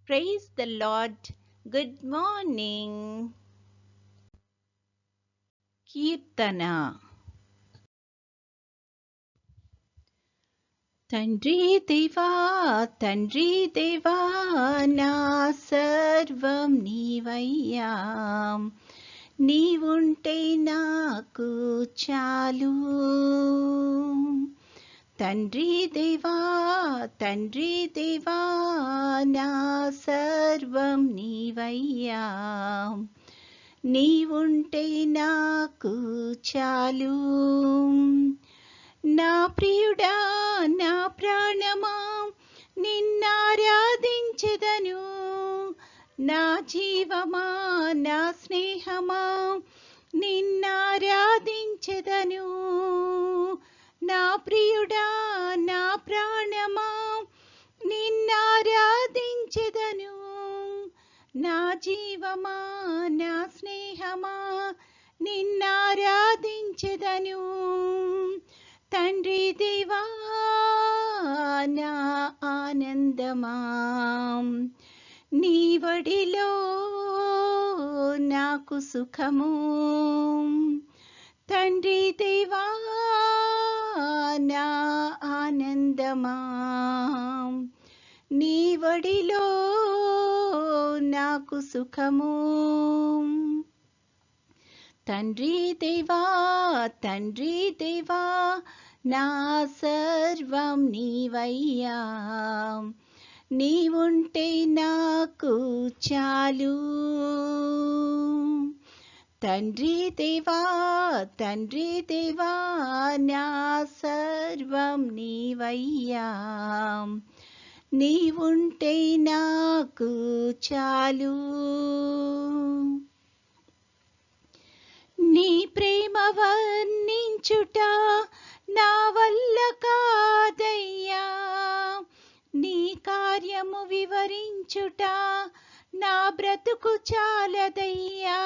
Praise the Lord. Good morning. Kirtana. తండ్రి దేవా తండ్రి దేవా నా సర్వం నీవయ్యా, నీవుంటే నాకు చాలు. తండ్రి దేవా తండ్రి దేవా నా సర్వం నీవయ్యా, నీవుంటే నాకు చాలు. నా ప్రియుడా నా ప్రాణమా నిన్నారాధించెదను, నా జీవమా నా స్నేహమా నిన్నారాధించెదను. నా ప్రియుడా నా ప్రాణమా నిన్నారాధించెదను, నా జీవమా నా స్నేహమా నిన్నారాధించెదను. తండ్రి దేవా నా ఆనందమా, నీ వడిలో నాకు సుఖము. తండ్రి దేవా నా ఆనందమా, నీ వడిలో నాకు సుఖము. తండ్రి దేవా తండ్రి దేవా నా సర్వం నీవయ్యా, నీవుంటే నాకు చాలు. తండ్రి దేవా తండ్రి దేవా నా సర్వం నీవయ్యా, నీవుంటే నాకు చాలు. నీ ప్రేమ వర్ణించుట నా వల్ల కాదయ్యా, నీ కార్యము వివరించుట నా బ్రతుకు చాలదయ్యా.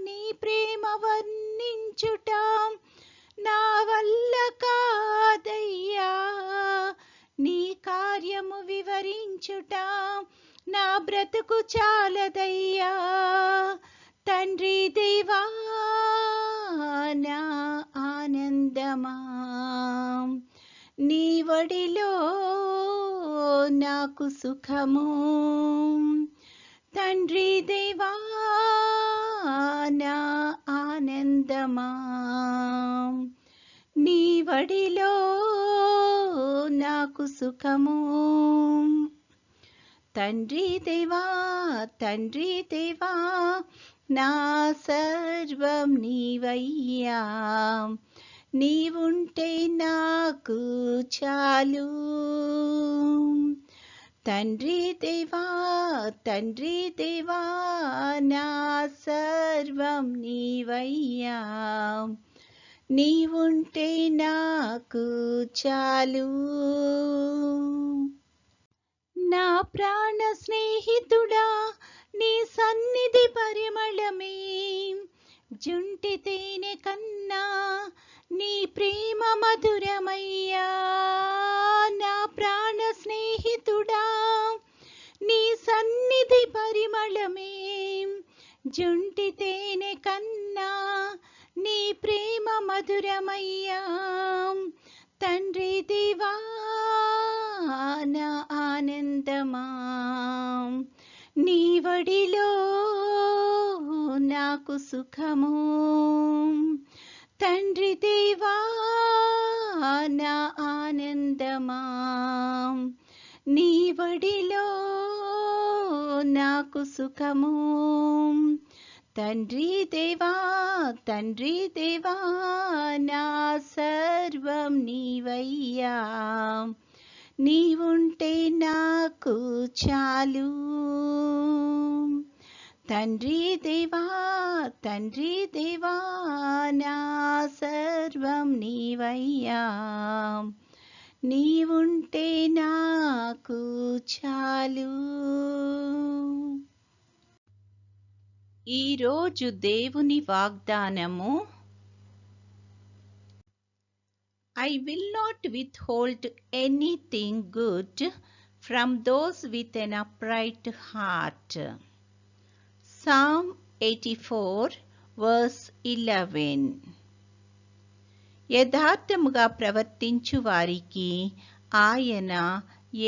నీ ప్రేమ వర్ణించుట నా వల్ల కాదయ్యా, నీ కార్యము వివరించుట నా బ్రతుకు చాలదయ్యా. తండ్రి దేవా నా ఆనందమా, నీ వడిలో నాకు సుఖము. తండ్రి దేవా నా ఆనందమా, నీ వడిలో నాకు సుఖము. తండ్రి దేవా తండ్రి దేవా నా సర్వం నీవయ్యా, నీవుంటే నాకు చాలు. తండ్రి దేవా తండ్రి దేవా నా సర్వం నీవయ్యా, నీవుంటే నాకు చాలు. నా ప్రాణ స్నేహితుడా నీ సన్నిధి పరిమళమే, జుంటి తేనె కన్నా నీ ప్రేమ మధురమయ్యా. నా ప్రాణ స్నేహితుడా నీ సన్నిధి పరిమళమే, జుంటి తేనె కన్నా నీ ప్రేమ మధురమయ్యా. తండ్రి దేవా నా ఆనందమా, నీ వడిలో నాకు సుఖము. తండ్రి దేవా నా ఆనందమా, నీ వడిలో నాకు సుఖము. తండ్రి దేవా తండ్రి దేవా నా సర్వం నీవయ్యా, నీవుంటే నాకు చాలు. తండ్రి దేవా తండ్రి దేవా నా సర్వం నీవయ్యా, నీవుంటే నాకు చాలు. ఈరోజు దేవుని వాగ్దానము, I will not withhold anything good from those with an upright heart. Psalm 84 verse 11. యథార్థముగా ప్రవర్తించు వారికి ఆయన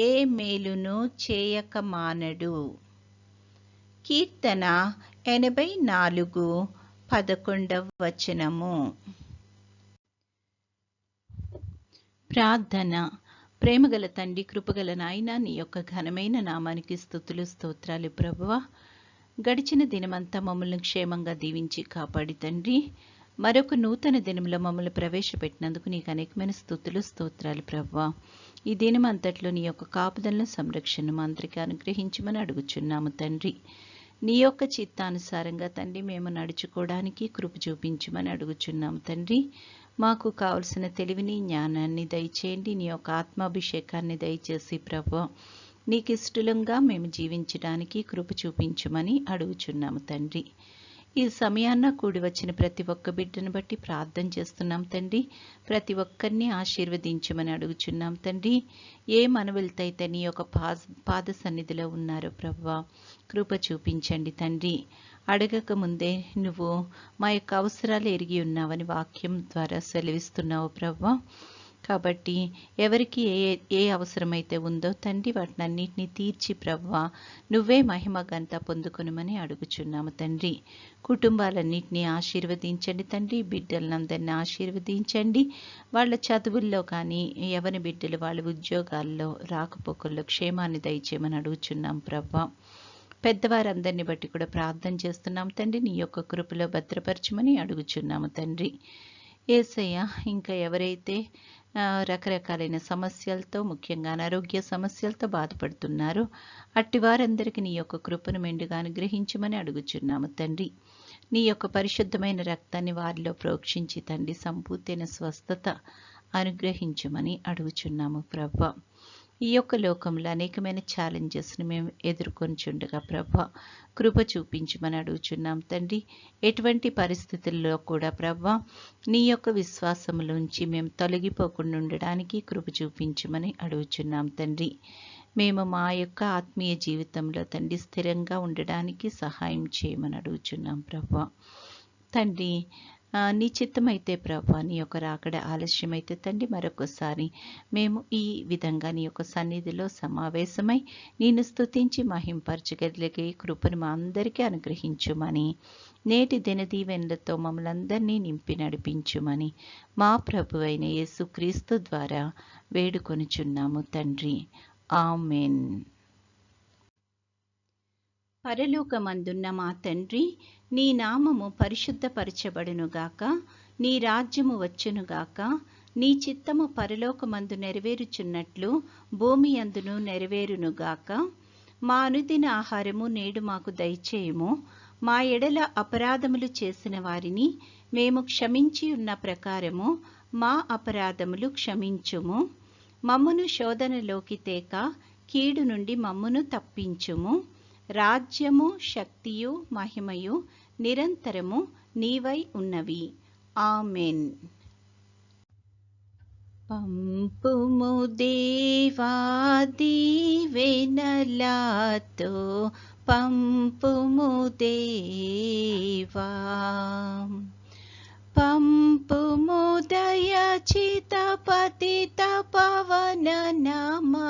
ఏ మేలును చేయక మానడు. కీర్తన 84:11. ప్రార్థన. ప్రేమగల తండ్రి, కృపగల నాయన, నీ యొక్క ఘనమైన నామానికి స్తుతులు స్తోత్రాలు ప్రభువా. గడిచిన దినమంతా మమ్మల్ని క్షేమంగా దీవించి కాపాడి తండ్రి, మరొక నూతన దినంలో మమ్మల్ని ప్రవేశపెట్టినందుకు నీకు అనేకమైన స్తుతులు స్తోత్రాలు ప్రభువా. ఈ దినం అంతట్లో నీ యొక్క కాపుదలను సంరక్షణ మంత్రికి అనుగ్రహించమని అడుగుచున్నాము తండ్రి. నీ యొక్క చిత్తానుసారంగా తండ్రి మేము నడుచుకోవడానికి కృప చూపించమని అడుగుచున్నాము తండ్రి. మాకు కావలసిన తెలివిని జ్ఞానాన్ని దయచేయండి. నీ యొక్క ఆత్మాభిషేకాన్ని దయచేసి ప్రభువా నీకు ఇష్టలంగా మేము జీవించడానికి కృప చూపించమని అడుగుచున్నాము తండ్రి. ఈ సమయాన్న కూడి వచ్చిన ప్రతి ఒక్క బిడ్డను బట్టి ప్రార్థన చేస్తున్నాం తండ్రి. ప్రతి ఒక్కరిని ఆశీర్వదించమని అడుగుచున్నాం తండ్రి. ఏ మనవులతైతే నీ యొక్క పాద సన్నిధిలో ఉన్నారో ప్రభువా కృప చూపించండి తండ్రి. అడగక ముందే నువ్వు మా యొక్క అవసరాలు ఎరిగి ఉన్నావని వాక్యం ద్వారా సెలవిస్తున్నావు ప్రభువా. కాబట్టి ఎవరికి ఏ అవసరమైతే ఉందో తండ్రి వాటిని అన్నిటినీ తీర్చి ప్రభువా నువ్వే మహిమ ఘనత పొందుకొనుమని అడుగుచున్నాము తండ్రి. కుటుంబాలన్నింటినీ ఆశీర్వదించండి తండ్రి. బిడ్డలందరినీ ఆశీర్వదించండి. వాళ్ళ చదువుల్లో కానీ ఎవరి బిడ్డలు వాళ్ళ ఉద్యోగాల్లో రాకపోకల్లో క్షేమాన్ని దయచేయమని అడుగుచున్నాం ప్రభువా. పెద్దవారందరిని బట్టి కూడా ప్రార్థన చేస్తున్నాం తండ్రి. నీ యొక్క కృపలో భద్రపరచమని అడుగుచున్నాము తండ్రి. యేసయ్య, ఇంకా ఎవరైతే రకరకాలైన సమస్యలతో, ముఖ్యంగా అనారోగ్య సమస్యలతో బాధపడుతున్నారో అట్టి వారందరికీ నీ యొక్క కృపను మెండుగా అనుగ్రహించమని అడుగుచున్నాము తండ్రి. నీ యొక్క పరిశుద్ధమైన రక్తాన్ని వారిలో ప్రోక్షించి తండ్రి సంపూర్తైన స్వస్థత అనుగ్రహించమని అడుగుచున్నాము ప్రభువా. ఈ యొక్క లోకంలో అనేకమైన ఛాలెంజెస్ని మేము ఎదుర్కొనిచుండగా ప్రభువా కృప చూపించమని అడుగుచున్నాం తండ్రి. ఎటువంటి పరిస్థితుల్లో కూడా ప్రభువా నీ యొక్క విశ్వాసంలోంచి మేము తొలగిపోకుండా ఉండడానికి కృప చూపించమని అడుగుచున్నాం తండ్రి. మేము మా యొక్క ఆత్మీయ జీవితంలో తండ్రి స్థిరంగా ఉండడానికి సహాయం చేయమని అడుగుచున్నాం ప్రభువా. తండ్రి నీ చిత్తమైతే ప్రభువా నీ యొక్క రాకడ ఆలస్యమైతే తండ్రి మరొకసారి మేము ఈ విధంగా నీ యొక్క సన్నిధిలో సమావేశమై నిన్ను స్తుతించి మహింపరచగలిగే కృపను మా అందరికీ అనుగ్రహించుమని, నేటి దినదీవెనలతో మమ్మల్ని అందరినీ నింపి నడిపించుమని మా ప్రభువైన యేసుక్రీస్తు ద్వారా వేడుకొనుచున్నాము తండ్రి. ఆమెన్. పరలోకమందున్న మా తండ్రి, నీ నామము పరిశుద్ధపరచబడునుగాక, నీ రాజ్యము వచ్చునుగాక, నీ చిత్తము పరలోకమందు నెరవేరుచున్నట్లు భూమి అందును నెరవేరునుగాక. మా అనుదిన ఆహారము నేడు మాకు దయచేయము. మా ఎడల అపరాధములు చేసిన వారిని మేము క్షమించి ఉన్న ప్రకారము మా అపరాధములు క్షమించుము. మమ్మును శోధనలోకి తేక కీడు నుండి మమ్మును తప్పించుము. రాజ్యము, శక్తియు, మహిమయు నిరంతరము నీవై ఉన్నవి. ఆమెన్. పంపుము దేవా దీవెనలతో, పంపుము దేవా, పంపుము దయచిత పతిత పవన నామా,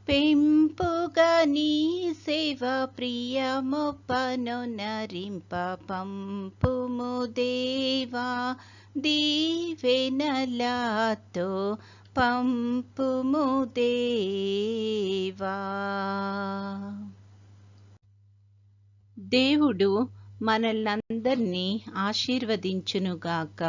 పెంపుగా నీ సేవ ప్రియమొప్పను నరింప. పంపుము దేవా దీవెనలతో, పంపుము దేవా. దేవుడు మనల్నందరినీ ఆశీర్వదించునుగాక.